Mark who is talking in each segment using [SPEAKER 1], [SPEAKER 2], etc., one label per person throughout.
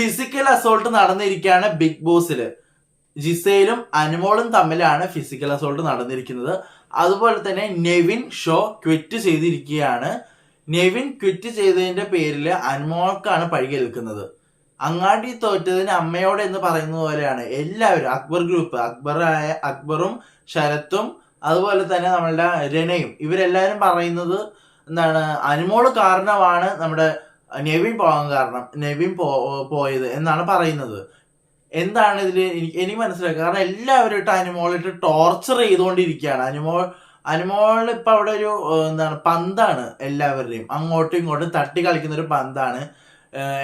[SPEAKER 1] Physical assault നടന്നിരിക്കുകയാണ് big ബോസിൽ. ജിസയിലും അനുമോളും തമ്മിലാണ് physical assault നടന്നിരിക്കുന്നത്. അതുപോലെ തന്നെ നെവിൻ ഷോ ക്വിറ്റ് ചെയ്തിരിക്കുകയാണ്. നെവിൻ ക്വിറ്റ് ചെയ്തതിന്റെ പേരിൽ അനുമോൾക്കാണ് പഴികേൽക്കുന്നത്. അങ്ങാടി തോറ്റതിന് അമ്മയോട് എന്ന് പറയുന്നത് പോലെയാണ് എല്ലാവരും. അക്ബർ ഗ്രൂപ്പ്, അക്ബറും ശരത്തും അതുപോലെ തന്നെ നമ്മളുടെ രണയും ഇവരെല്ലാവരും പറയുന്നത് എന്താണ്, അനുമോള് കാരണമാണ് നമ്മുടെ നെവിൻ പോകാൻ കാരണം, നെവിൻ പോയത് എന്നാണ് പറയുന്നത്. എന്താണ് ഇതിൽ എനിക്ക് മനസ്സിലാക്കുക. കാരണം എല്ലാവരും ഇട്ട് അനുമോളിട്ട് ടോർച്ചർ ചെയ്തുകൊണ്ടിരിക്കുകയാണ്. അനുമോൾ ഇപ്പൊ അവിടെ ഒരു എന്താണ് പന്താണ്, എല്ലാവരുടെയും അങ്ങോട്ടും ഇങ്ങോട്ടും തട്ടി കളിക്കുന്ന ഒരു പന്താണ്.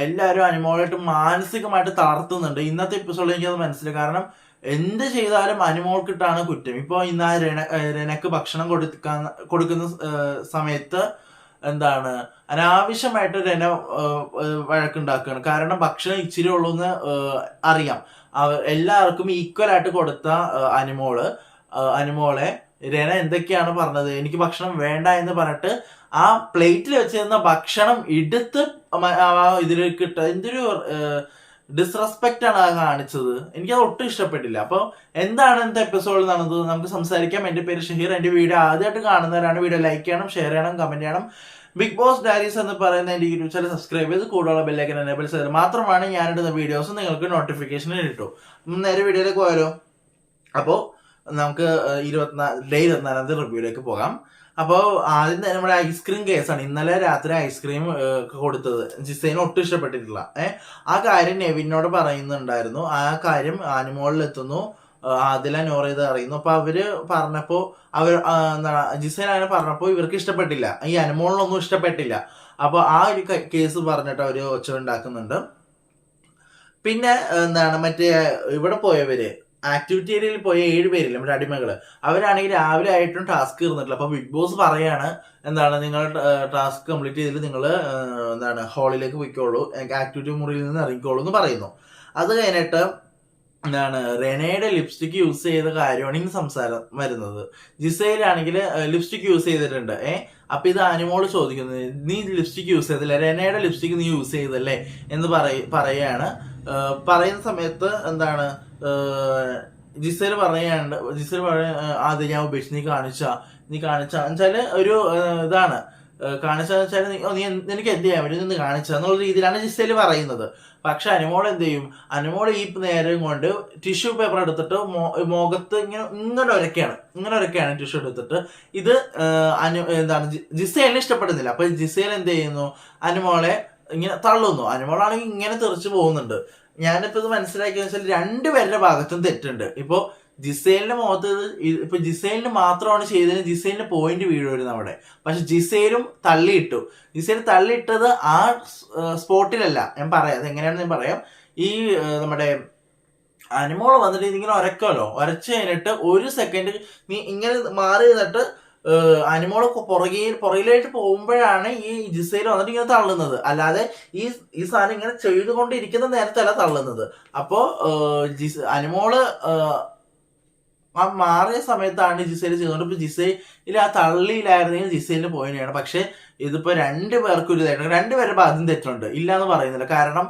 [SPEAKER 1] എല്ലാവരും അനുമോളായിട്ട് മാനസികമായിട്ട് തളർത്തുന്നുണ്ട്. ഇന്നത്തെ എപ്പിസോഡിൽ എനിക്കത് മനസ്സിലായി. കാരണം എന്ത് ചെയ്താലും അനുമോൾക്കിട്ടാണ് കുറ്റം. ഇപ്പൊ ഇന്ന് ആ രണക്ക് ഭക്ഷണം കൊടുക്കുന്ന സമയത്ത് എന്താണ് അനാവശ്യമായിട്ട് രണ വഴക്കുണ്ടാക്കുകയാണ്. കാരണം ഭക്ഷണം ഇച്ചിരി ഉള്ളൂ എന്ന് അറിയാം. എല്ലാവർക്കും ഈക്വൽ ആയിട്ട് കൊടുത്ത അനുമോളെ രണ എന്തൊക്കെയാണ് പറഞ്ഞത്, എനിക്ക് ഭക്ഷണം വേണ്ട എന്ന് പറഞ്ഞിട്ട് ആ പ്ലേറ്റിൽ വെച്ചിരുന്ന ഭക്ഷണം എടുത്ത് ഇതിലേക്ക് ഇട്ട എന്തൊരു ഡിസ്റെസ്പെക്റ്റ് ആണ് കാണിച്ചത്. എനിക്കത് ഒട്ടും ഇഷ്ടപ്പെട്ടില്ല. അപ്പോൾ എന്താണ് ഇന്നത്തെ എപ്പിസോഡിൽ നടന്നത് നമുക്ക് സംസാരിക്കാം. എൻ്റെ പേര് ഷഹീർ. എൻ്റെ വീഡിയോ ആദ്യമായിട്ട് കാണുന്നവരാണ് വീഡിയോ ലൈക്ക് ചെയ്യണം, ഷെയർ ചെയ്യണം, കമന്റ് ചെയ്യണം. ബിഗ് ബോസ് ഡയറീസ് എന്ന് പറയുന്ന എൻ്റെ യൂട്യൂബ് ചാനൽ സബ്സ്ക്രൈബ് ചെയ്ത് കൂടുതലുള്ള ബെല്ലൈക്കൻ എനേബിൾ ചെയ്ത് മാത്രമാണ് ഞാനിടുന്ന വീഡിയോസ് നിങ്ങൾക്ക് നോട്ടിഫിക്കേഷൻ കിട്ടും. നേരെ വീഡിയോയിലേക്ക് പോയാലോ. അപ്പോൾ നമുക്ക് 24 റിവ്യൂയിലേക്ക് പോകാം. അപ്പോൾ ആദ്യം തന്നെ നമ്മുടെ ഐസ്ക്രീം കേസാണ്. ഇന്നലെ രാത്രി ഐസ്ക്രീം കൊടുത്തത് ജിസൈന് ഒട്ടും ഇഷ്ടപ്പെട്ടിട്ടില്ല. ആ കാര്യം നെവിനോട് പറയുന്നുണ്ടായിരുന്നു. ആ കാര്യം അനുമോളിൽ എത്തുന്നു, ആദില നോറേത് അറിയുന്നു. അപ്പൊ അവര് പറഞ്ഞപ്പോ ജിസൈൻ അങ്ങനെ പറഞ്ഞപ്പോ ഇവർക്ക് ഇഷ്ടപ്പെട്ടില്ല, ഈ അനുമോളിനൊന്നും ഇഷ്ടപ്പെട്ടില്ല. അപ്പൊ ആ ഒരു കേസ് പറഞ്ഞിട്ട് അവര് ഒച്ച ഉണ്ടാക്കുന്നുണ്ട്. പിന്നെ എന്താണ് മറ്റേ ഇവിടെ പോയവര് ആക്ടിവിറ്റി ഏരിയയിൽ പോയ 7 പേരില്ല നമ്മുടെ അടിമകള്, അവരാണെങ്കിൽ രാവിലെ ആയിട്ടും ടാസ്ക് തീർന്നിട്ടില്ല. അപ്പൊ ബിഗ് ബോസ് പറയാണ് എന്താണ് നിങ്ങൾ ടാസ്ക് കംപ്ലീറ്റ് ചെയ്തിട്ട് നിങ്ങൾ എന്താണ് ഹാളിലേക്ക് പോയിക്കോളൂ, ആക്ടിവിറ്റി മുറിയിൽ നിന്ന് ഇറങ്ങിക്കോളൂ എന്ന് പറയുന്നു. അത് കഴിഞ്ഞിട്ട് എന്താണ് റെനയുടെ ലിപ്സ്റ്റിക് യൂസ് ചെയ്ത കാര്യമാണ് ഇനി സംസാരം വരുന്നത്. ജിസയിലാണെങ്കിൽ ലിപ്സ്റ്റിക് യൂസ് ചെയ്തിട്ടുണ്ട്. അപ്പൊ ഇത് അനുമോള് ചോദിക്കുന്നത്, നീ ലിപ്സ്റ്റിക് യൂസ് ചെയ്തില്ല, റെനയുടെ ലിപ്സ്റ്റിക് നീ യൂസ് ചെയ്തല്ലേ എന്ന് പറയാണ്. പറയുന്ന സമയത്ത് എന്താണ് ജിസേൽ പറയാ അത് ഞാൻ ഉപേക്ഷിച്ച് നീ കാണിച്ച എന്നുവെച്ചാല് ഒരു ഇതാണ് കാണിച്ചതെന്ന് വെച്ചാൽ നിനക്ക് എന്ത് ചെയ്യാൻ പറ്റും നിന്ന് കാണിച്ച എന്നുള്ള രീതിയിലാണ് ജിസേൽ പറയുന്നത്. പക്ഷെ അനുമോൾ എന്ത് ചെയ്യും, അനുമോൾ ഈ നേരം കൊണ്ട് ടിഷ്യൂ പേപ്പർ എടുത്തിട്ട് മുഖത്ത് ഇങ്ങനെ ഒരക്കാണ് ടിഷ്യൂ എടുത്തിട്ട്. ഇത് എന്താണ് ജിസേലിന് ഇഷ്ടപ്പെടുന്നില്ല. അപ്പൊ ജിസേൽ എന്ത് ചെയ്യുന്നു, അനുമോളെ ഇങ്ങനെ തള്ളുന്നു. അനുമോളാണെങ്കിൽ ഇങ്ങനെ തെറിച്ച് പോകുന്നുണ്ട്. ഞാനിപ്പോ ഇത് മനസ്സിലാക്കിയെന്ന് വെച്ചാൽ രണ്ടുപേരുടെ ഭാഗത്തും തെറ്റുണ്ട്. ഇപ്പൊ ജിസേലിന്റെ മുഖത്ത് ഇപ്പൊ ജിസേലിന് മാത്രമാണ് ചെയ്തതിന് ജിസേലിന് പോയിന്റ് വീഴുമായിരുന്നു അവിടെ. പക്ഷെ ജിസേലും തള്ളിയിട്ടത് ആ സ്പോട്ടിലല്ല. ഞാൻ പറയാം അതെങ്ങനെയാണെന്ന് ഞാൻ പറയാം. ഈ നമ്മുടെ അനുമോള് വന്നിട്ട് ഇതിങ്ങനെ ഒരക്കല്ലോ, ഒരച്ച് കഴിഞ്ഞിട്ട് 1 സെക്കൻഡ് നീ ഇങ്ങനെ മാറി നിന്നിട്ട് അനുമോള് പുറകിലായിട്ട് പോകുമ്പോഴാണ് ഈ ജിസയിൽ വന്നിട്ട് ഇങ്ങനെ തള്ളുന്നത്. അല്ലാതെ ഈ സാധനം ഇങ്ങനെ ചെയ്തുകൊണ്ടിരിക്കുന്ന നേരത്തല്ല തള്ളുന്നത്. അപ്പോ അനുമോള് മാറിയ സമയത്താണ് ജിസയിൽ ചെയ്തുകൊണ്ട്. ഇപ്പൊ ജിസയിൽ ആ തള്ളിയിലായിരുന്നെങ്കിൽ ജിസയിലിന് പോയിന്റാണ്. പക്ഷെ ഇതിപ്പോ 2 പേർക്കും ഒരു ഇതായിട്ട് 2 പേരുടെ ഭാഗത്തും തെറ്റുണ്ട്, ഇല്ലാന്ന് പറയുന്നില്ല. കാരണം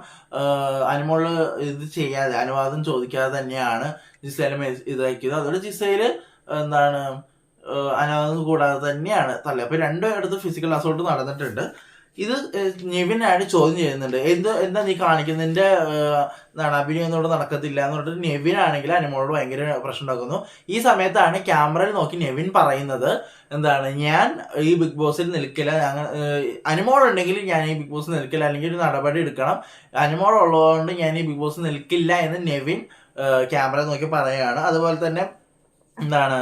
[SPEAKER 1] അനുമോള് ഇത് ചെയ്യാതെ അനുവാദം ചോദിക്കാതെ തന്നെയാണ് ജിസയില് ഇതാക്കിയത്. അതുകൊണ്ട് ജിസയില് എന്താണ് അനുവാദം കൂടാതെ തന്നെയാണ് തള്ളി. അപ്പൊ 2 ഇടത്ത് ഫിസിക്കൽ അസോൾട്ട് നടന്നിട്ടുണ്ട്. ഇത് നെവിനാണ് ചോദ്യം ചെയ്യുന്നുണ്ട്, എന്താ നീ കാണിക്കുന്നതിന്റെ അഭിനയം ഒന്നും നടക്കത്തില്ല എന്ന് പറഞ്ഞിട്ട് നെവിനാണെങ്കിൽ അനുമോളോട് ഭയങ്കര പ്രശ്നം ഉണ്ടാക്കുന്നു. ഈ സമയത്താണ് ക്യാമറയിൽ നോക്കി നെവിൻ പറയുന്നത് എന്താണ്, ഞാൻ ഈ ബിഗ് ബോസിൽ നിൽക്കില്ല, അനുമോൾ ഉണ്ടെങ്കിൽ ഞാൻ ഈ ബിഗ് ബോസിൽ നിൽക്കില്ല, അല്ലെങ്കിൽ ഒരു നടപടി എടുക്കണം, അനുമോൾ ഉള്ളതുകൊണ്ട് ഞാൻ ഈ ബിഗ് ബോസിൽ നിൽക്കില്ല എന്ന് നെവിൻ ക്യാമറയിൽ നോക്കി പറയുകയാണ്. അതുപോലെ തന്നെ എന്താണ്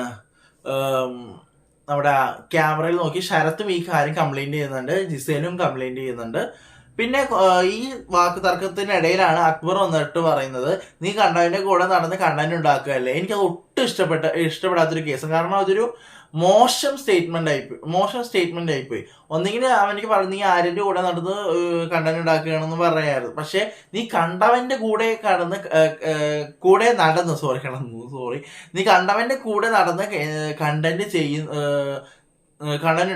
[SPEAKER 1] നമ്മുടെ ക്യാമറയിൽ നോക്കി ശരത്തും ഈ കാര്യം കംപ്ലൈന്റ് ചെയ്യുന്നുണ്ട്, ജിസേലും കംപ്ലൈന്റ് ചെയ്യുന്നുണ്ട്. പിന്നെ ഈ വാക്ക് തർക്കത്തിനിടയിലാണ് അക്ബർ വന്നിട്ട് പറയുന്നത്, നീ കണ്ടവന്റെ കൂടെ നടന്ന് കണ്ടന്റ് ഉണ്ടാക്കുകയല്ലേ. എനിക്കത് ഒട്ടും ഇഷ്ടപ്പെടാത്തൊരു കേസ്. കാരണം അതൊരു മോശം സ്റ്റേറ്റ്മെന്റ് ആയിപ്പോയി. ഒന്നെങ്കിൽ അവനിക്ക് പറഞ്ഞു നീ ആരുടെ കൂടെ നടന്ന് കണ്ടന്റ് ഉണ്ടാക്കുകയാണെന്ന് പറയായിരുന്നു. പക്ഷെ നീ കണ്ടവന്റെ കൂടെ നടന്ന് നീ കണ്ടവന്റെ കൂടെ നടന്ന് കണ്ടന്റ്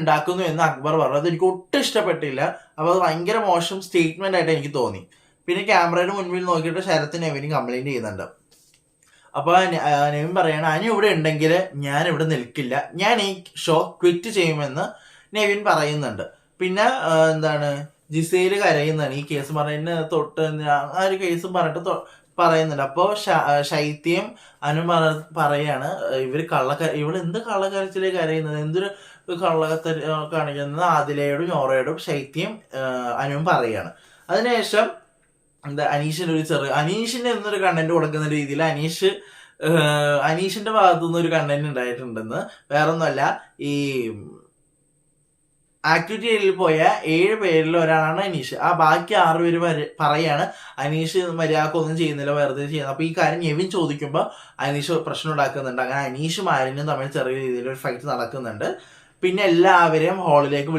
[SPEAKER 1] ഉണ്ടാക്കുന്നു എന്ന് അക്ബർ പറഞ്ഞു. അത് എനിക്ക് ഒട്ടും ഇഷ്ടപ്പെട്ടില്ല. അപ്പൊ അത് ഭയങ്കര മോശം സ്റ്റേറ്റ്മെന്റ് ആയിട്ട് എനിക്ക് തോന്നി. പിന്നെ ക്യാമറയുടെ മുൻപിൽ നോക്കിയിട്ട് ശരത്ത് നെവിനും കംപ്ലൈന്റ് ചെയ്യുന്നുണ്ട്. അപ്പൊ നെവിൻ പറയാണ് അനു ഇവിടെ ഉണ്ടെങ്കിൽ ഞാൻ ഇവിടെ നിൽക്കില്ല, ഞാൻ ഈ ഷോ ക്വിറ്റ് ചെയ്യുമെന്ന് നെവിൻ പറയുന്നുണ്ട്. പിന്നെ എന്താണ് ജിസേല് കരയുന്നതാണ് ഈ കേസ് പറഞ്ഞതിന് തൊട്ട് ആ ഒരു കേസും പറഞ്ഞിട്ട് പറയുന്നുണ്ട്. അപ്പോ ശൈത്യം അനു പറയാണ് ഇവള് എന്ത് കള്ളക്കരച്ചിലേക്ക് കരയുന്നത്, എന്തൊരു കള്ളക്കര കാണിക്കുന്നത് ആദിലയോടും നോറയോടും ശൈത്യം അനുവും പറയാണ്. അതിനുശേഷം എന്താ അനീഷിന്റെ എന്നൊരു കണ്ടന്റ് കൊടുക്കുന്ന രീതിയിൽ അനീഷിന്റെ ഭാഗത്തുനിന്ന് ഒരു കണ്ടന്റ് ഉണ്ടായിട്ടുണ്ടെന്ന്. വേറൊന്നുമല്ല, ഈ ആക്ടിവിറ്റി ഏരിയയിൽ പോയ 7 പേരിൽ ഒരാളാണ് അനീഷ്. ആ ബാക്കി 6 പേര് പറയാണ് അനീഷ് മര്യാദക്കൊന്നും ചെയ്യുന്നില്ല, വെറുതെ ചെയ്യുന്നത്. അപ്പൊ ഈ കാര്യം നെവിൻ ചോദിക്കുമ്പോൾ അനീഷ് പ്രശ്നം ഉണ്ടാക്കുന്നുണ്ട്. അങ്ങനെ അനീഷും ആര്യനും തമ്മിൽ ചെറിയ രീതിയിൽ ഒരു ഫൈറ്റ് നടക്കുന്നുണ്ട്. പിന്നെ എല്ലാവരെയും ഹാളിലേക്ക്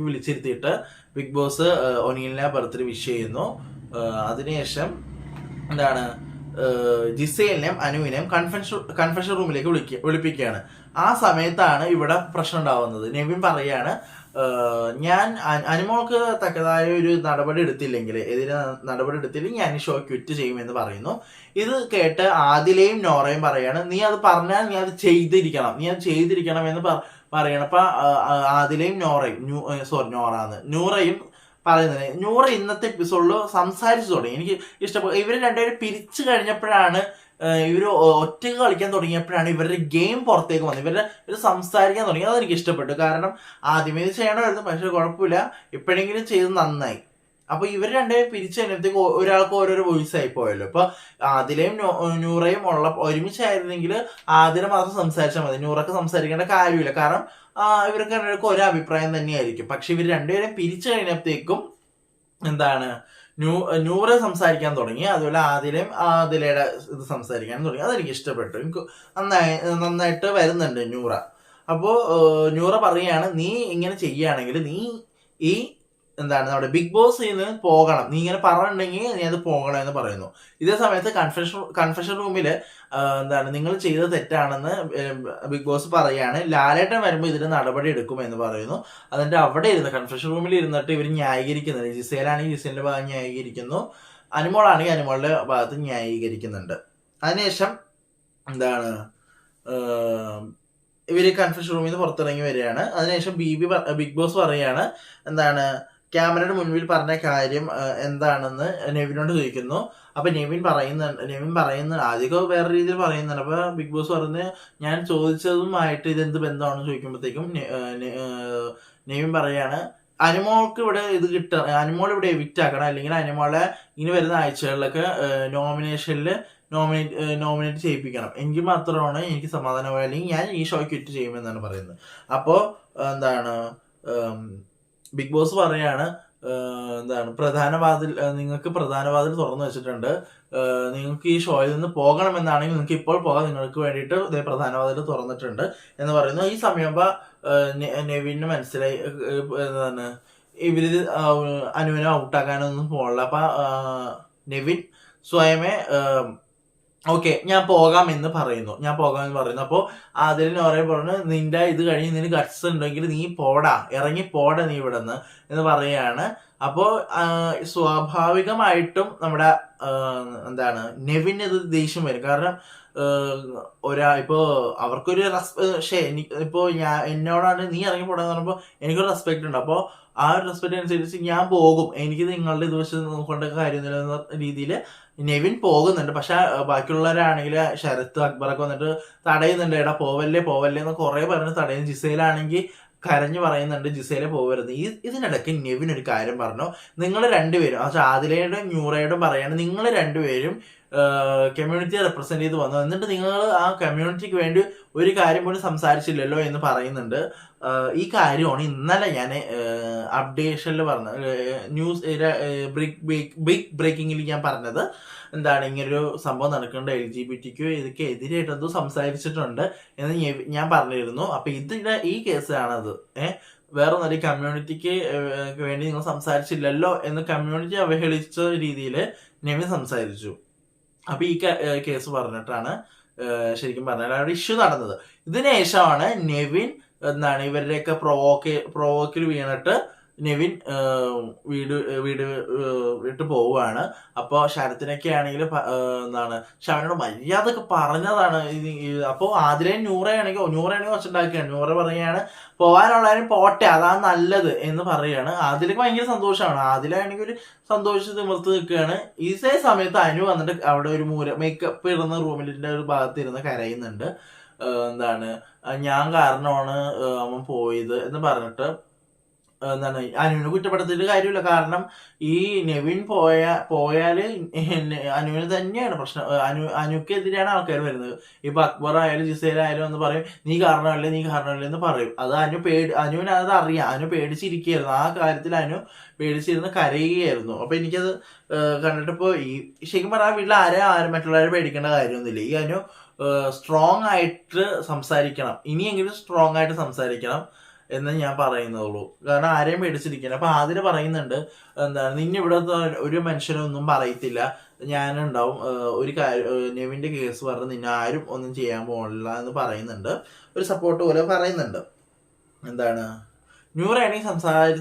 [SPEAKER 1] വിളിച്ചിരുത്തിയിട്ട് ബിഗ് ബോസ് ഒനീലിനെ ബർത്ത്ഡേ വിഷ് ചെയ്യുന്നു. അതിനുശേഷം എന്താണ് ജിസേലിനെയും അനുവിനെയും കൺഫെഷൻ റൂമിലേക്ക് വിളിപ്പിക്കുകയാണ്. ആ സമയത്താണ് ഇവിടെ പ്രശ്നം ഉണ്ടാവുന്നത്. നെവിൻ പറയാണ് ഞാൻ അനുമോൾക്ക് തക്കതായ ഒരു നടപടി എടുത്തില്ലെങ്കിൽ ഞാൻ ഷോ ക്വിറ്റ് ചെയ്യുമെന്ന് പറയുന്നു. ഇത് കേട്ട് ആദിലയും നോറയും പറയാണ് നീ അത് പറഞ്ഞാൽ നീ അത് ചെയ്തിരിക്കണം എന്ന് പറയണം. അപ്പൊ ആദിലയും നൂറയും പറയുന്നത് നൂറ ഇന്നത്തെ എപ്പിസോഡിൽ സംസാരിച്ചു തുടങ്ങി. എനിക്ക് ഇഷ്ടപ്പെട്ടു. ഇവര് രണ്ടുപേരും പിരിച്ചു കഴിഞ്ഞപ്പോഴാണ്, ഇവര് ഒറ്റയ്ക്ക് കളിക്കാൻ തുടങ്ങിയപ്പോഴാണ് ഇവരുടെ ഗെയിം പുറത്തേക്ക് വന്നത്. ഇവര് സംസാരിക്കാൻ തുടങ്ങി. അതെനിക്ക് ഇഷ്ടപ്പെട്ടു. കാരണം ആദ്യമേ ഇത് ചെയ്യണമായിരുന്നു, പക്ഷെ കുഴപ്പമില്ല, എപ്പോഴെങ്കിലും ചെയ്ത് നന്നായി. അപ്പൊ ഇവർ രണ്ടുപേരും പിരിച്ചു കഴിഞ്ഞപ്പോഴത്തേക്ക് ഒരാൾക്ക് ഓരോരോ വോയിസ് ആയി പോയല്ലോ. ഇപ്പൊ ആദിലയും നൂറയും ഒരുമിച്ചായിരുന്നെങ്കിൽ ആദില മാത്രം സംസാരിച്ചാൽ മതി, നൂറക്ക് സംസാരിക്കേണ്ട കാര്യമില്ല. കാരണം ഇവർക്ക് രണ്ടുപേർക്കും ഒരേ അഭിപ്രായം തന്നെയായിരിക്കും. പക്ഷെ ഇവർ രണ്ടുപേരും പിരിച്ചു കഴിഞ്ഞപ്പോഴത്തേക്കും എന്താണ് നൂറ സംസാരിക്കാൻ തുടങ്ങി, അതുപോലെ ആദിലയുടെ ഇത് സംസാരിക്കാൻ തുടങ്ങി. അതെനിക്ക് ഇഷ്ടപ്പെട്ടു. എനിക്ക് നന്നായിട്ട് വരുന്നുണ്ട് നൂറ. അപ്പോ നൂറ പറയുകയാണ് നീ ഇങ്ങനെ ചെയ്യുകയാണെങ്കിൽ നീ ഈ എന്താണ് നമ്മുടെ ബിഗ് ബോസിൽ നിന്ന് പോകണം, നീ ഇങ്ങനെ പറഞ്ഞിട്ടുണ്ടെങ്കിൽ നീ അത് പോകണം എന്ന് പറയുന്നു. ഇതേ സമയത്ത് കൺഫെഷൻ റൂമില് എന്താണ് നിങ്ങൾ ചെയ്തത് തെറ്റാണെന്ന് ബിഗ് ബോസ് പറയാണ്. ലാലേട്ടൻ വരുമ്പോൾ ഇതിന് നടപടി എടുക്കുമെന്ന് പറയുന്നു. അതിന്റെ അവിടെ കൺഫെഷൻ റൂമിൽ ഇരുന്നിട്ട് ഇവർ ന്യായീകരിക്കുന്നുണ്ട്. ജിസേലാണെങ്കിൽ ജിസേലിന്റെ ഭാഗം ന്യായീകരിക്കുന്നു, അനുമോളാണെങ്കിൽ അനുമോളുടെ ഭാഗത്ത് ന്യായീകരിക്കുന്നുണ്ട്. അതിനുശേഷം എന്താണ് ഇവര് കൺഫെഷൻ റൂമിൽ നിന്ന് പുറത്തിറങ്ങി വരികയാണ്. അതിനുശേഷം ബിഗ് ബോസ് പറയാണ് എന്താണ് ക്യാമറയുടെ മുൻപിൽ പറഞ്ഞ കാര്യം എന്താണെന്ന് നെവിനോട് ചോദിക്കുന്നു. അപ്പൊ നെവിൻ പറയുന്ന ആദ്യമൊക്കെ വേറെ രീതിയിൽ പറയുന്നുണ്ട്. അപ്പൊ ബിഗ് ബോസ് പറഞ്ഞ് ഞാൻ ചോദിച്ചതുമായിട്ട് ഇതെന്ത് ബന്ധമാണെന്ന് ചോദിക്കുമ്പോഴത്തേക്കും നെവിൻ പറയാണ് അനുമോൾക്ക് ഇവിടെ ഇത് അനുമോൾ ഇവിടെ എവിക്റ്റ് ആക്കണം, അല്ലെങ്കിൽ അനുമോളെ ഇനി വരുന്ന ആഴ്ചകളിലൊക്കെ നോമിനേറ്റ് ചെയ്യിപ്പിക്കണം, എങ്കിൽ മാത്രമാണ് എനിക്ക് സമാധാനമായി, അല്ലെങ്കിൽ ഞാൻ ഈ ഷോ ക്വിറ്റ് ചെയ്യുമെന്നാണ് പറയുന്നത്. അപ്പോ എന്താണ് ബിഗ് ബോസ് പറയാണ് എന്താണ് നിങ്ങൾക്ക് പ്രധാന വാതിൽ തുറന്നു വെച്ചിട്ടുണ്ട്, നിങ്ങൾക്ക് ഈ ഷോയിൽ നിന്ന് പോകണമെന്നാണെങ്കിൽ നിങ്ങൾക്ക് ഇപ്പോൾ പോകാം, നിങ്ങൾക്ക് വേണ്ടിയിട്ട് പ്രധാന വാതിൽ തുറന്നിട്ടുണ്ട് എന്ന് പറയുന്നു. ഈ സമയമാകുമ്പോ നെവിന് മനസ്സിലായി എന്താണ് ഇവര് അനുവിനെ ഔട്ടാക്കാനൊന്നും പോകണില്ല. അപ്പൊ നെവിൻ സ്വയമേ ഓക്കെ ഞാൻ പോകാമെന്ന് പറയുന്നു. അപ്പോ അതിൽ നോറയെ പറഞ്ഞു നിന്റെ ഇത് കഴിഞ്ഞ് നിന് ഗട്സ് ഉണ്ടെങ്കിൽ നീ ഇറങ്ങി പോടാ നീ ഇവിടെന്ന് എന്ന് പറയാണ്. അപ്പോ സ്വാഭാവികമായിട്ടും നമ്മുടെ എന്താണ് നെവിന് ഇത് ദേഷ്യം വരും. കാരണം ഇപ്പോ അവർക്കൊരു ഇപ്പോ എന്നോടാണ് നീ ഇറങ്ങി പോടാന്ന് പറഞ്ഞപ്പോ എനിക്കൊരു റെസ്പെക്ട് ഉണ്ട്. അപ്പോ ആ ഒരു റെസ്പെക്ട് അനുസരിച്ച് ഞാൻ പോകും, എനിക്ക് നിങ്ങളുടെ ഇത് വെച്ച് നോക്കേണ്ട കാര്യമൊന്നുമില്ല എന്ന രീതിയിൽ നെവിൻ പോകുന്നുണ്ട്. പക്ഷെ ബാക്കിയുള്ളവരാണെങ്കിൽ ശരത്ത് അക്ബറൊക്കെ വന്നിട്ട് തടയുന്നുണ്ട്. എടാ പോവല്ലേ എന്ന് കുറെ പറഞ്ഞ് തടയുന്നു. ജിസേലാണെങ്കിൽ കരഞ്ഞു പറയുന്നുണ്ട് ജിസേലെ പോകരുത്. ഇതിനിടയ്ക്ക് നെവിൻ ഒരു കാര്യം പറഞ്ഞു, നിങ്ങൾ രണ്ടുപേരും ആദിലയോടും ന്യൂറയോടും പറയാണ് നിങ്ങൾ രണ്ടുപേരും കമ്മ്യൂണിറ്റിയെ റെപ്രസെന്റ് ചെയ്ത് വന്നു, എന്നിട്ട് നിങ്ങൾ ആ കമ്മ്യൂണിറ്റിക്ക് വേണ്ടി ഒരു കാര്യം പോലും സംസാരിച്ചില്ലല്ലോ എന്ന് പറയുന്നുണ്ട്. ഈ കാര്യമാണ് ഇന്നലെ ഞാൻ അപ്ഡേഷനിൽ പറഞ്ഞ ന്യൂസ് ബിഗ് ബ്രേക്കിങ്ങിൽ ഞാൻ പറഞ്ഞത്. എന്താണ് ഇങ്ങനൊരു സംഭവം നടക്കേണ്ട LGBTQ ഇതൊക്കെ എതിരായിട്ട് എന്തോ സംസാരിച്ചിട്ടുണ്ട് എന്ന് ഞാൻ പറഞ്ഞിരുന്നു. അപ്പൊ ഈ കേസാണത്. വേറെ ഒന്നും കമ്മ്യൂണിറ്റിക്ക് വേണ്ടി നിങ്ങൾ സംസാരിച്ചില്ലല്ലോ എന്ന് കമ്മ്യൂണിറ്റി അവഹേളിച്ച രീതിയിൽ നെവിൻ സംസാരിച്ചു. അപ്പൊ ഈ കേസ് പറഞ്ഞിട്ടാണ് ശരിക്കും പറഞ്ഞാൽ അവിടെ ഇഷ്യൂ നടന്നത്. ഇതിനുശേഷമാണ് നെവിൻ എന്താണ് ഇവരുടെയൊക്കെ പ്രൊവോക്കിൽ വീണിട്ട് നെവിൻ വീട് വീട് വിട്ട് പോവുകയാണ്. അപ്പോൾ ശരത്തിനൊക്കെ ആണെങ്കിൽ എന്താണ് ശവനോട് മര്യാദക്ക് പറഞ്ഞതാണ്. അപ്പോൾ ആദിലയും നൂറയാണെങ്കിൽ വച്ചുണ്ടാക്കുകയാണ്. നൂറ പറയുകയാണ് പോകാനുള്ളവരും പോട്ടെ, അതാണ് നല്ലത് എന്ന് പറയുകയാണ്. ആദിലക്ക് ഭയങ്കര സന്തോഷമാണ്. ആദിലാണെങ്കിൽ ഒരു സന്തോഷത്തിൽ തിമിർത്ത് നിൽക്കുകയാണ്. ഇതേ സമയത്ത് അനു വന്നിട്ട് അവിടെ ഒരു മേക്കപ്പ് ഇടുന്ന റൂമിലിന്റെ ഒരു ഭാഗത്ത് ഇരുന്ന് കരയുന്നുണ്ട്. എന്താണ് ഞാൻ കാരണമാണ് അവൻ പോയത് എന്ന് പറഞ്ഞിട്ട് എന്താണ് അനുവിനെ കുറ്റപ്പെടുത്തിയിട്ട് കാര്യമില്ല. കാരണം ഈ നെവിൻ പോയാല് അനുവിന് തന്നെയാണ് പ്രശ്നം. അനുക്കെതിരെയാണ് ആൾക്കാർ വരുന്നത്. ഇപ്പൊ അക്ബർ ആയാലും ജിസേലായാലും എന്ന് പറയും നീ കാരണമല്ലേ എന്ന് പറയും. അത് അനുവിന് അത് അറിയാം. അനു പേടിച്ചിരിക്കുകയായിരുന്നു. ആ കാര്യത്തിൽ അനു പേടിച്ചിരുന്ന് കരയുകയായിരുന്നു. അപ്പൊ എനിക്കത് കണ്ടിട്ടിപ്പോ ശരിക്കും പറഞ്ഞാൽ വീട്ടിൽ ആരും മറ്റുള്ളവരെ പേടിക്കേണ്ട കാര്യമൊന്നുമില്ല. ഈ അനു സ്ട്രോങ് ആയിട്ട് സംസാരിക്കണം. ഇനിയെങ്കിലും സ്ട്രോങ് ആയിട്ട് സംസാരിക്കണം എന്ന് ഞാൻ പറയുന്നുള്ളൂ. കാരണം ആരെയും പേടിച്ചിരിക്കണം. അപ്പൊ ആദ്യം പറയുന്നുണ്ട് എന്താണ് നിന്നെ ഇവിടെ ഒരു മനുഷ്യനൊന്നും പറയത്തില്ല, ഞാനുണ്ടാവും. ഒരു നെവിന്റെ കേസ് പറഞ്ഞ് നിന്നെ ആരും ഒന്നും ചെയ്യാൻ പോകില്ല എന്ന് പറയുന്നുണ്ട്. ഒരു സപ്പോർട്ട് പോലെ പറയുന്നുണ്ട്. എന്താണ് നൂറാണെങ്കിൽ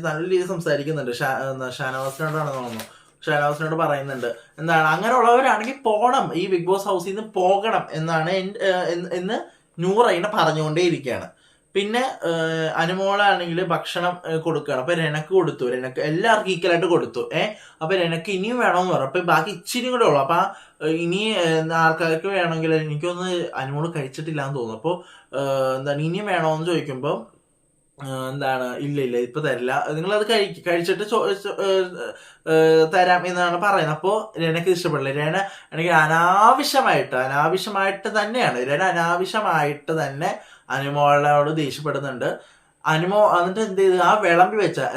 [SPEAKER 1] നല്ല രീതിയിൽ സംസാരിക്കുന്നുണ്ട്. ഷാനവാസിനോടാണെന്ന് തോന്നുന്നു. ഷാനവാസിനോട് പറയുന്നുണ്ട് എന്താണ് അങ്ങനെയുള്ളവരാണെങ്കിൽ പോകണം, ഈ ബിഗ് ബോസ് ഹൗസിൽ നിന്ന് പോകണം എന്നാണ് എന്ന് നൂറയിനെ പറഞ്ഞുകൊണ്ടേ ഇരിക്കുകയാണ്. പിന്നെ അനുമോളാണെങ്കിൽ ഭക്ഷണം കൊടുക്കുകയാണ്. അപ്പൊ രനക്ക് കൊടുത്തു. രനക്ക് എല്ലാവർക്കും ഈക്വലായിട്ട് കൊടുത്തു. അപ്പൊ രനക്ക് ഇനിയും വേണമെന്ന് പറഞ്ഞു. അപ്പൊ ബാക്കി ഇച്ചിരി കൂടെ ഉള്ളു. അപ്പൊ ഇനി ആൾക്കാർക്ക് വേണമെങ്കിൽ എനിക്കൊന്ന് അനുമോള് കഴിച്ചിട്ടില്ല എന്ന് തോന്നുന്നു. അപ്പൊ എന്താണ് ഇനിയും വേണമെന്ന് ചോദിക്കുമ്പോൾ എന്താണ് ഇല്ല ഇപ്പൊ തരില്ല, നിങ്ങളത് കഴിച്ചിട്ട് തരാം എന്നാണ് പറയുന്നത്. അപ്പോ രനക്ക് ഇഷ്ടപ്പെടില്ല. രന എനിക്ക് അനാവശ്യമായിട്ട് തന്നെയാണ് രന അനാവശ്യമായിട്ട് തന്നെ അനുമോളോട് ദേഷ്യപ്പെടുന്നുണ്ട്. എന്നിട്ട് എന്ത് ചെയ്ത് ആ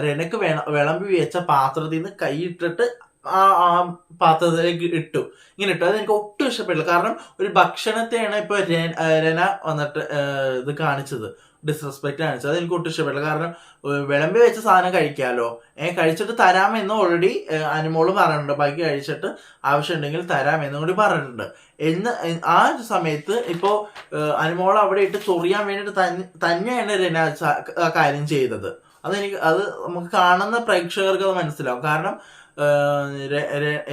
[SPEAKER 1] രനക്ക് വിളമ്പി വെച്ച പാത്രത്തിൽ നിന്ന് കൈയിട്ടിട്ട് ആ പാത്രത്തിലേക്ക് ഇട്ടു. ഇങ്ങനെ ഇട്ടു. അത് എനിക്ക് ഒട്ടും ഇഷ്ടപ്പെട്ടില്ല. കാരണം ഒരു ഭക്ഷണത്തെയാണ് ഇപ്പൊ രന വന്നിട്ട് ഇത് കാണിച്ചത്, ഡിസ്റെസ്പെക്ട് കാണിച്ചത്. അത് എനിക്ക് ഒട്ടും ഇഷ്ടപ്പെട്ടില്ല. കാരണം വിളമ്പി വെച്ച സാധനം കഴിക്കാമല്ലോ, കഴിച്ചിട്ട് തരാമെന്ന് ഓൾറെഡി അനുമോള് പറഞ്ഞിട്ടുണ്ട്. ബാക്കി കഴിച്ചിട്ട് ആവശ്യമുണ്ടെങ്കിൽ തരാമെന്നും കൂടി പറഞ്ഞിട്ടുണ്ട്. ആ സമയത്ത് ഇപ്പോ അനുമോൾ അവിടെ ഇട്ട് ചൊറിയാൻ വേണ്ടിട്ട് തന്നെയാണ് രന കാര്യം ചെയ്തത്. അത് നമുക്ക് കാണുന്ന പ്രേക്ഷകർക്ക് അത് മനസ്സിലാവും. കാരണം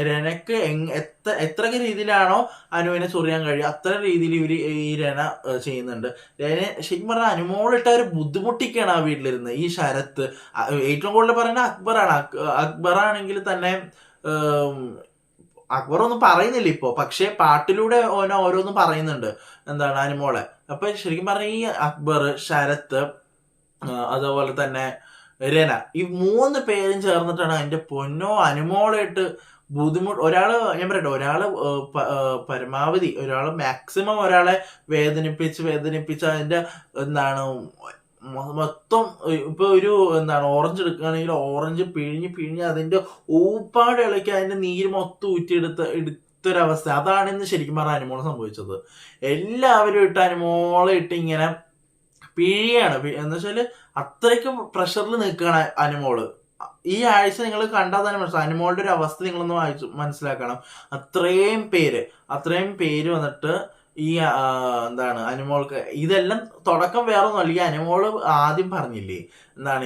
[SPEAKER 1] രനക്ക് എത്രയൊക്കെ രീതിയിലാണോ അനുവിനെ ചൊറിയാൻ കഴിയും അത്ര രീതിയിൽ ഈ രന ചെയ്യുന്നുണ്ട്. ശരിക്കും പറഞ്ഞാൽ അനുമോളിട്ട ഒരു ബുദ്ധിമുട്ടിക്കാണ് ആ വീട്ടിലിരുന്ന്. ഈ ശരത്ത് ഏറ്റവും കൂടുതൽ പറയുന്നത് അക്ബറാണ്. അക്ബറാണെങ്കിൽ തന്നെ അക്ബർ ഒന്നും പറയുന്നില്ല ഇപ്പോ, പക്ഷെ പാട്ടിലൂടെ ഓരോന്നും പറയുന്നുണ്ട് എന്താണ് അനുമോളെ. അപ്പൊ ശരിക്കും പറഞ്ഞ ഈ അക്ബർ, ശരത്ത്, അതുപോലെ തന്നെ രന, ഈ 3 പേരും ചേർന്നിട്ടാണ് അതിന്റെ പൊന്നോ അനുമോളായിട്ട് ബുദ്ധിമുട്ട്. ഞാൻ പറയട്ടെ, ഒരാള് പരമാവധി മാക്സിമം ഒരാളെ വേദനിപ്പിച്ച് അതിന്റെ എന്താണ് മൊത്തം ഇപ്പൊ ഒരു ഓറഞ്ച് എടുക്കുകയാണെങ്കിൽ ഓറഞ്ച് പിഴിഞ്ഞ് അതിന്റെ ഊപ്പാട് ഇളക്കി അതിന്റെ നീര് മൊത്തം എടുത്തൊരവസ്ഥ. അതാണ് ഇന്ന് ശരിക്കും പറഞ്ഞ അനുമോള് സംഭവിച്ചത്. എല്ലാവരും അനുമോളെ ഇങ്ങനെ പിഴിയാണ്. എന്ന് വെച്ചാല് അത്രയ്ക്കും പ്രഷറിൽ നിൽക്കുകയാണ് അനുമോള്. ഈ ആഴ്ച നിങ്ങൾ കണ്ടാൽ തന്നെ മനസ്സിലാവും അനുമോളുടെ ഒരു അവസ്ഥ. നിങ്ങളൊന്ന് മനസ്സിലാക്കണം. അത്രയും പേര് വന്നിട്ട് ഈ അനുമോൾക്ക് ഇതെല്ലാം തുടക്കം വേറൊന്നുമല്ല. ഈ അനുമോള് ആദ്യം പറഞ്ഞില്ലേ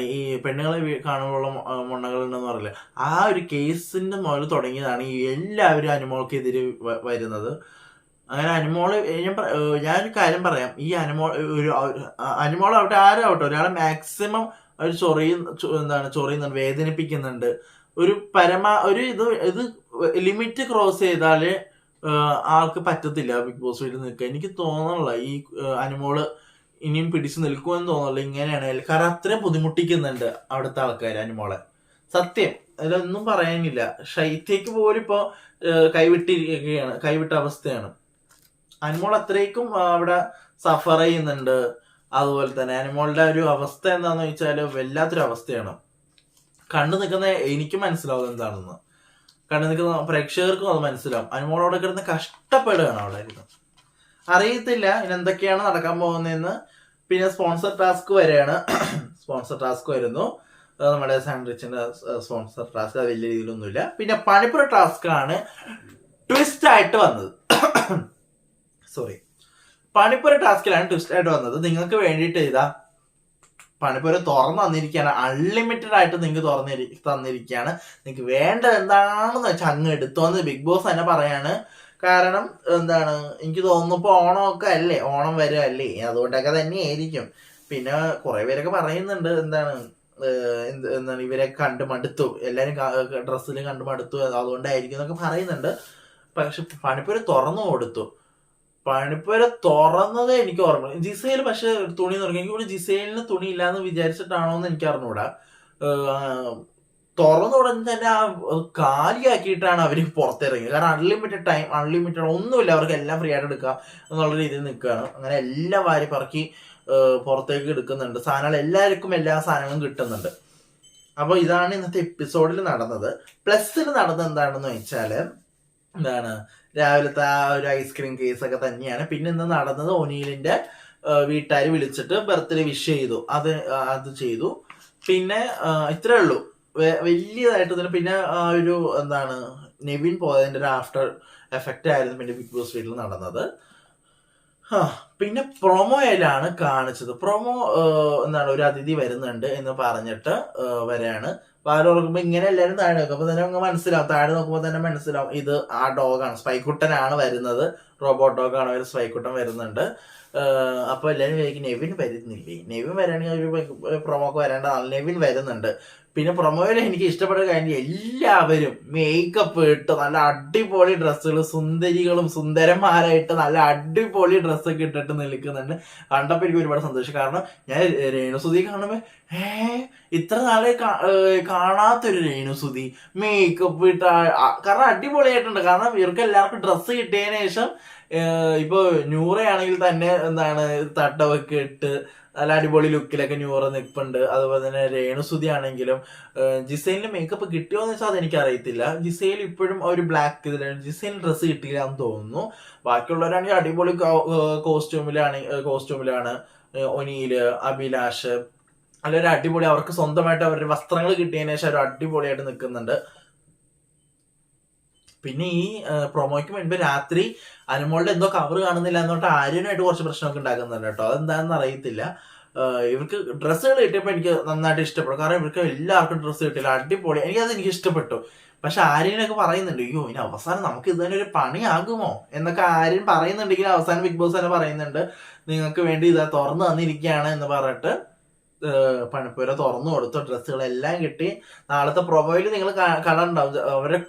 [SPEAKER 1] ഈ പെണ്ണുങ്ങളെ കാണുമ്പോഴുള്ള മുണ്ണകളുണ്ടെന്ന് പറയില്ല, ആ ഒരു കേസിന്റെ മുകളിൽ തുടങ്ങിയതാണ് ഈ എല്ലാവരും അനുമോൾക്കെതിരെ വരുന്നത്. അങ്ങനെ അനുമോള് ഞാനൊരു കാര്യം പറയാം. ഈ അനുമോൾ ആവട്ടെ ആരാവട്ടെ ഒരാളെ മാക്സിമം അവർ ചൊറിയുന്നുണ്ട്, വേദനിപ്പിക്കുന്നുണ്ട്. ഇത് ലിമിറ്റ് ക്രോസ് ചെയ്താല് ആൾക്ക് പറ്റത്തില്ല ബിഗ് ബോസ് വീട്ടിൽ നിൽക്കാൻ. എനിക്ക് തോന്നണില്ല ഈ അനുമോള് ഇനിയും പിടിച്ചു നിൽക്കുമെന്ന് തോന്നുന്നില്ല. ഇങ്ങനെയാണ് കാരണം അത്രയും ബുദ്ധിമുട്ടിക്കുന്നുണ്ട് അവിടുത്തെ ആൾക്കാർ അനുമോളെ. സത്യം, അതിലൊന്നും പറയാനില്ല. ഷൈത്തേക്ക് പോലും ഇപ്പോ കൈവിട്ട അവസ്ഥയാണ്. അനുമോൾ അത്രയ്ക്കും അവിടെ സഫർ ചെയ്യുന്നുണ്ട്. അതുപോലെ തന്നെ അനുമോളുടെ ഒരു അവസ്ഥ എന്താന്ന് വെച്ചാല് വല്ലാത്തൊരു അവസ്ഥയാണ്. കണ്ടു നിൽക്കുന്ന എനിക്ക് മനസ്സിലാവും എന്താണെന്ന്, കണ്ടു നിൽക്കുന്ന പ്രേക്ഷകർക്കും അത് മനസ്സിലാവും. അനുമോളോടെ കിടന്ന് കഷ്ടപ്പെടുകയാണ് അവിടെ ഇരുന്ന്. അറിയത്തില്ല ഇനി എന്തൊക്കെയാണ് നടക്കാൻ പോകുന്നതെന്ന്. പിന്നെ സ്പോൺസർ ടാസ്ക് വരുന്നു. നമ്മുടെ സാൻഡ്രിച്ചിന്റെ സ്പോൺസർ ടാസ്ക് വലിയ രീതിയിലൊന്നുമില്ല. പിന്നെ പണിപ്പുര ടാസ്ക് ആണ് ട്വിസ്റ്റ് ആയിട്ട് വന്നത്. പണിപ്പുര ടാസ്കിലാണ് ട്വിസ്റ്റ് ആയിട്ട് വന്നത്. നിങ്ങൾക്ക് വേണ്ടിയിട്ട് പണിപ്പുര തുറന്നു തന്നിരിക്കുകയാണ്. അൺലിമിറ്റഡ് ആയിട്ട് നിങ്ങൾക്ക് തന്നിരിക്കുകയാണ്. നിങ്ങൾക്ക് വേണ്ടത് എന്താണെന്ന് വെച്ചാൽ അങ്ങ് എടുത്തോന്ന് ബിഗ് ബോസ് തന്നെ പറയാണ്. കാരണം എന്താണ്, എനിക്ക് തോന്നുന്നു ഇപ്പൊ ഓണമൊക്കെ അല്ലേ, ഓണം വരികയല്ലേ, അതുകൊണ്ടൊക്കെ തന്നെ ആയിരിക്കും. പിന്നെ കുറെ പേരൊക്കെ പറയുന്നുണ്ട് എന്താണ് ഇവരെ കണ്ടു മടുത്തു, എല്ലാരും ഡ്രസ്സിൽ കണ്ടു മടുത്തു, അതുകൊണ്ടായിരിക്കും എന്നൊക്കെ പറയുന്നുണ്ട്. പക്ഷെ പണിപ്പുര തുറന്നു കൊടുത്തു. പണിപ്പുര തുറന്നത് എനിക്ക് ഓർമ്മ. ജിസേൽ പക്ഷെ തുണി തുടങ്ങി. എനിക്ക് കൂടി ജിസേലിന് തുണി ഇല്ലാന്ന് വിചാരിച്ചിട്ടാണോ എന്ന് എനിക്ക് അറിഞ്ഞൂടാ. തുറന്നു തുടങ്ങി തന്നെ ആ കാലിയാക്കിയിട്ടാണ് അവര് പുറത്തിറങ്ങിയത്. കാരണം അൺലിമിറ്റഡ് ടൈം, അൺലിമിറ്റഡ് ഒന്നുമില്ല, അവർക്ക് എല്ലാം ഫ്രീ ആയിട്ട് എടുക്കാം എന്നുള്ള രീതിയിൽ നിൽക്കുകയാണ്. അങ്ങനെ എല്ലാം വാരി പറക്കി പുറത്തേക്ക് എടുക്കുന്നുണ്ട്. സാധനങ്ങൾ എല്ലാവർക്കും എല്ലാ സാധനങ്ങളും കിട്ടുന്നുണ്ട്. അപ്പൊ ഇതാണ് ഇന്നത്തെ എപ്പിസോഡിൽ നടന്നത്. പ്ലസ്സിൽ നടന്നത് എന്താണെന്ന് വെച്ചാല് എന്താണ്, രാവിലത്തെ ആ ഒരു ഐസ്ക്രീം കേസൊക്കെ തന്നെയാണ്. പിന്നെ ഇന്ന് നടന്നത് ഒനീലിന്റെ വീട്ടുകാർ വിളിച്ചിട്ട് ബർത്ത്ഡേ വിഷ് ചെയ്തു, അത് ചെയ്തു. പിന്നെ ഇത്രേ ഉള്ളൂ, വലിയതായിട്ട് തന്നെ. പിന്നെ ഒരു എന്താണ്, നെവിൻ പോയതിന്റെ ഒരു ആഫ്റ്റർ എഫക്റ്റ് ആയിരുന്നു പിന്നെ ബിഗ് ബോസ് വീട്ടിൽ നടന്നത്. പിന്നെ പ്രൊമോയിലാണ് കാണിച്ചത്. പ്രൊമോ എന്താണ്, ഒരു അതിഥി വരുന്നുണ്ട് എന്ന് പറഞ്ഞിട്ട് വരെയാണ്. വാല് തുറക്കുമ്പോ ഇങ്ങനെ എല്ലാവരും താഴെ നോക്കും. അപ്പൊ തന്നെ നമുക്ക് മനസ്സിലാവും, താഴെ നോക്കുമ്പോൾ തന്നെ മനസ്സിലാവും ഇത് ആ ഡോഗാണ്, സ്പൈക്കുട്ടനാണ് വരുന്നത്. റോബോട്ട് ഡോഗാണ് ഒരു സ്പൈക്കുട്ടൻ വരുന്നുണ്ട്. അപ്പൊ എല്ലാവരും വിചാരിക്കും നെവിൻ വരുന്നില്ലേ, നെവിൻ വരാണെങ്കിൽ ഒരു പ്രൊമോക്ക് വരേണ്ട ആൾ നെവിൻ വരുന്നുണ്ട്. പിന്നെ പ്രൊമോയിൽ എനിക്ക് ഇഷ്ടപ്പെട്ട കാര്യം, എല്ലാവരും മേക്കപ്പ് ഇട്ട് നല്ല അടിപൊളി ഡ്രസ്സുകൾ, സുന്ദരികളും സുന്ദരന്മാരായിട്ട് നല്ല അടിപൊളി ഡ്രസ്സൊക്കെ ഇട്ടിട്ട് നിൽക്കുന്നുണ്ട്. കണ്ടപ്പോൾ എനിക്ക് ഒരുപാട് സന്തോഷം. കാരണം ഞാൻ രേണുസുതി കാണുമ്പോ ഇത്ര നാളെ കാണാത്തൊരു രേണുസുതി മേക്കപ്പ് ഇട്ട, കാരണം അടിപൊളിയായിട്ടുണ്ട്. കാരണം ഇവർക്ക് എല്ലാവർക്കും ഡ്രസ്സ് കിട്ടിയതിനു ശേഷം ഇപ്പൊ ന്യൂറയാണെങ്കിൽ തന്നെ എന്താണ് തട്ടമൊക്കെ ഇട്ട് നല്ല അടിപൊളി ലുക്കിലൊക്കെ ന്യൂറ നിൽപ്പുണ്ട്. അതുപോലെ തന്നെ രേണുസുതി ആണെങ്കിലും. ജിസൈലിന് മേക്കപ്പ് കിട്ടിയോന്ന് വെച്ചാൽ അതെനിക്ക് അറിയത്തില്ല. ജിസൈൽ ഇപ്പോഴും ഒരു ബ്ലാക്ക് ഇതിലാണ്. ജിസൈലിന് ഡ്രസ്സ് കിട്ടിയില്ല എന്ന് തോന്നുന്നു. ബാക്കിയുള്ളവരാണെങ്കിൽ അടിപൊളി കോസ്റ്റ്യൂമിലാണ്. ഒനീല്, അഭിലാഷ്, നല്ലൊരു അടിപൊളി, അവർക്ക് സ്വന്തമായിട്ട് അവരുടെ വസ്ത്രങ്ങൾ കിട്ടിയതിനു ശേഷം അവർ അടിപൊളിയായിട്ട് നിൽക്കുന്നുണ്ട്. പിന്നെ ഈ പ്രൊമോയ്ക്ക് മുൻപ് രാത്രി അനുമോളുടെ എന്തോ കവർ കാണുന്നില്ല എന്നിട്ട് ആര്യനുമായിട്ട് കുറച്ച് പ്രശ്നമൊക്കെ ഉണ്ടാക്കുന്നുണ്ട് കേട്ടോ. അതെന്താണെന്ന് അറിയത്തില്ല. ഇവർക്ക് ഡ്രസ്സുകൾ കിട്ടിയപ്പോൾ എനിക്ക് നന്നായിട്ട് ഇഷ്ടപ്പെടും. കാരണം ഇവർക്ക് എല്ലാവർക്കും ഡ്രസ്സ് കിട്ടില്ല, അടിപൊളി, എനിക്ക് ഇഷ്ടപ്പെട്ടു. പക്ഷെ ആര്യനൊക്കെ പറയുന്നുണ്ട്, അയ്യോ ഇനി അവസാനം നമുക്ക് ഇത് തന്നെ ഒരു പണിയാകുമോ എന്നൊക്കെ ആര്യൻ പറയുന്നുണ്ടെങ്കിൽ അവസാനം ബിഗ് ബോസ് തന്നെ പറയുന്നുണ്ട് നിങ്ങൾക്ക് വേണ്ടി ഇതാ തുറന്നു തന്നിരിക്കുകയാണ് എന്ന് പറഞ്ഞിട്ട് പണിപ്പുര തുറന്നു കൊടുത്തു. ഡ്രസ്സുകളെല്ലാം കിട്ടി. നാളത്തെ പ്രൊമോയിൽ നിങ്ങൾ കാണാനുണ്ടാവും അവരെ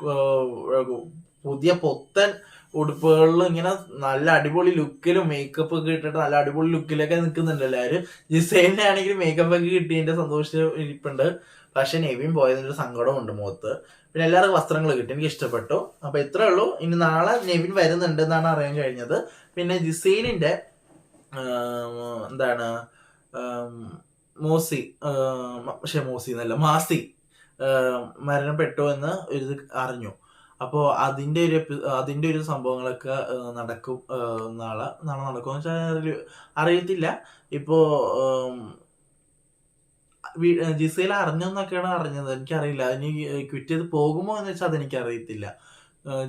[SPEAKER 1] പുതിയ പൊത്തൻ ഉടുപ്പുകളിൽ ഇങ്ങനെ നല്ല അടിപൊളി ലുക്കിലും മേക്കപ്പ് ഒക്കെ ഇട്ടിട്ട് നല്ല അടിപൊളി ലുക്കിലൊക്കെ നിൽക്കുന്നുണ്ട് എല്ലാവരും. ജിസൈലിനെ ആണെങ്കിൽ മേക്കപ്പ് ഒക്കെ കിട്ടിയതിന്റെ സന്തോഷം ഇരിപ്പുണ്ട്. പക്ഷെ നെവിൻ പോയതിന്റെ ഒരു സങ്കടമുണ്ട് മുഖത്ത്. പിന്നെ എല്ലാവർക്കും വസ്ത്രങ്ങൾ കിട്ടി, എനിക്ക് ഇഷ്ടപ്പെട്ടു. അപ്പൊ ഇത്രേ ഉള്ളൂ. ഇനി നാളെ നെവിൻ വരുന്നുണ്ട് എന്നാണ് അറിയാൻ കഴിഞ്ഞത്. പിന്നെ ജിസൈലിന്റെ എന്താണ് മാസി മരണപ്പെട്ടു എന്ന് ഒരു അറിഞ്ഞു. അപ്പോ അതിന്റെ ഒരു സംഭവങ്ങളൊക്കെ നടക്കും നാളെ നടക്കുമെന്ന് വെച്ചാൽ അറിയത്തില്ല. ഇപ്പോ ജിസയിൽ അറിഞ്ഞെന്നൊക്കെയാണ് അറിഞ്ഞത്, എനിക്കറിയില്ല. ഇനി ക്വിറ്റ് ചെയ്ത് പോകുമോ എന്ന് വെച്ചാൽ അതെനിക്ക് അറിയത്തില്ല.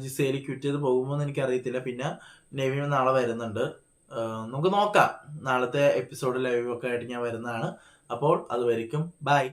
[SPEAKER 1] ജിസയിൽ ക്വിറ്റ് ചെയ്ത് പോകുമോ എന്ന് എനിക്കറിയത്തില്ല. പിന്നെ നെവിൻ നാളെ വരുന്നുണ്ട്. നമുക്ക് നോക്കാം. നാളത്തെ എപ്പിസോഡ് ലൈവ് ഒക്കെ ആയിട്ട് ഞാൻ വരുന്നതാണ്. അപ്പോൾ അതുവരെയ്ക്കും ബൈ.